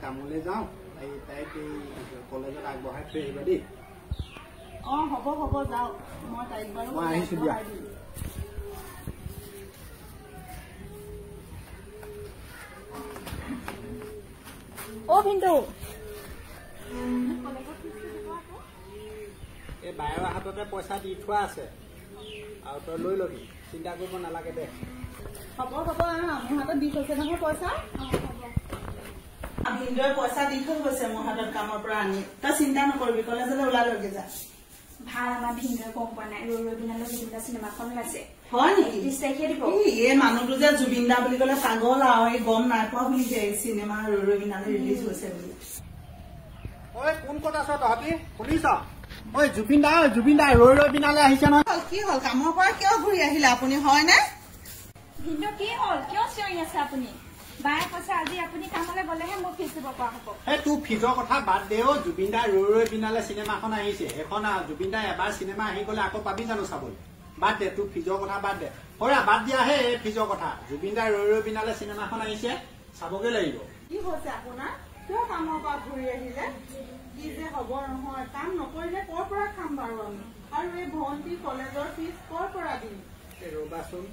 কামলৈ যাওঁ এই তাইক কলেজত আগবঢ়াই থৈ আহিবা দেই হ'ব হ'ব যাওক মই তাইক বাৰু মই আহিছো দিয়া ভিন্দু এই বায়ৰ হাততে পইচা দি থোৱা আছে আৰু তই লৈ লবি চিন্তা কৰিব নালাগে দে হ'ব হ'ব মোৰ হাতত দি থৈছে নহয় পইচা ভিন্দুৱে পইচা দি থৈ গৈছে মোৰ হাতত কামৰ পৰা আনি তই চিন্তা নকৰিবি কলেজলৈ ওলালৈকে যা ভাল আমাৰ ভিন্দুৱে গম পোৱা নাই ৰৈ ৰৈ বিনালৈ জুবিনদা চিনেমাখন ওলাইছে হয় নেকি 30 তাৰিখে দিব এই মানুহটো যে জুবিনদা বুলি ক'লে পাগল আৰু এই গম নাই পোৱা বুলি যে চিনেমা ৰৈ ৰৈ বিনালৈ ৰিলিজ হৈছে বুলি ঐ কোন ক'ত আছ তহঁতি শুনিছ ঐ জুবিনদা ৰৈ ৰৈ বিনালৈ আহিছে নহয় কি হ'ল কামৰ পৰা কিয় ঘূৰি আহিলে আপুনি হয়নে ভিন্দু কি হ'ল কিয় চিঞৰি আছে আপুনি বায়ে কৈছে আজি আপুনি কামলৈ গ'লেহে মোক ফিজ দিব পৰা হ'ব এই তোৰ ফিজৰ কথা বাদ দে জুবিনদা ৰৈ ৰৈ বিনালৈ চিনেমাখন আহিছে এখন জুবিনদা এবাৰ চিনেমা আহি গ'লে আকৌ পাবি জানো চাবলৈ বাদ দে তোৰ ফিজৰ কথা বাদ দে হৰা বাদ দিয়াহে এই ফিজৰ কথা জুবিনদা ৰৈ ৰৈ বিনালৈ চিনেমাখন আহিছে চাবগৈ লাগিব কি হৈছে আপোনাৰ কিয় কামৰ পৰা ঘূৰি আহিলে কি যে হ'ব নহয় কাম নকৰিলে ক'ৰ পৰা খাম বাৰু আমি আৰু এই ভণ্টি কলেজৰ ফিজ ক'ৰ পৰা দিম ৰ'বাচোন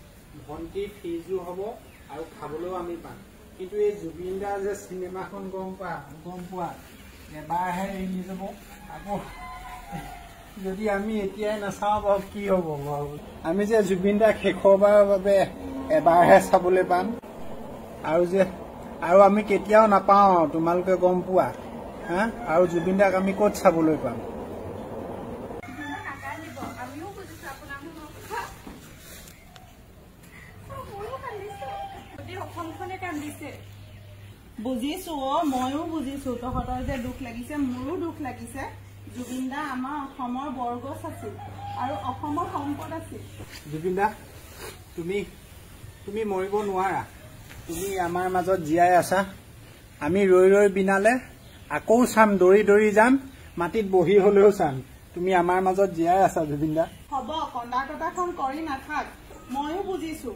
ভণ্টিৰ ফিজো হ'ব আৰু খাবলৈও আমি পাম কিন্তু এই জুবিনদা যে চিনেমাখন গম পোৱা এবাৰহে ৰিলিজ হ'ব আকৌ যদি আমি এতিয়াই নাচাওঁ বাৰু কি হ'ব বাৰু আমি যে জুবিনদাক শেষৰবাৰৰ বাবে এবাৰহে চাবলৈ পাম আৰু আমি কেতিয়াও নাপাওঁ তোমালোকে গম পোৱা হা আৰু জুবিনদাক আমি ক'ত চাবলৈ পাম বুজিছো ময়ো বুজিছো তহঁতৰ যে দুখ লাগিছে মোৰো দুখ লাগিছে জুবিনদা আমাৰ অসমৰ বৰগছ আছিল আৰু অসমৰ সম্পদ আছিল জুবিনদা তুমি মৰিব নোৱাৰা তুমি আমাৰ মাজত জীয়াই আছা আমি ৰৈ ৰৈ বিনালে আকৌ চাম দৌৰি দৌৰি যাম মাটিত বহি হলেও চাম তুমি আমাৰ মাজত জীয়াই আছা জুবিনদা হ'ব কণ্ডাকটাখন কৰি নাথাক ময়ো বুজিছো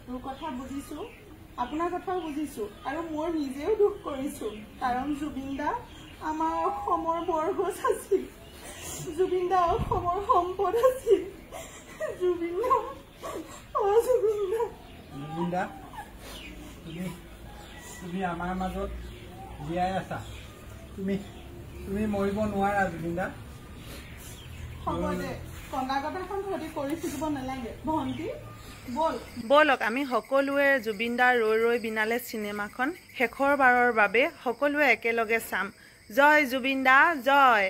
তোৰ কথা বুজিছো আপোনাৰ কথাও বুজিছো আৰু মই নিজেও দুখ কৰিছো কাৰণ জুবিনদা আমাৰ অসমৰ বৰগছ আছিল জুবিনদা অসমৰ সম্পদ আছিল জুবিনদা তুমি আমাৰ মাজত জীয়াই আছা তুমি মৰিব নোৱাৰা জুবিনদা হ'ব দে কণ্ডাকটাখন সৈতে কৰি থাকিব নালাগে ভণ্টি ব'লক আমি সকলোৱে জুবিনদাৰ ৰৈ ৰৈ বিনালে চিনেমাখন শেষৰ বাৰৰ বাবে সকলোৱে একেলগে চাম জয় জুবিনদা জয়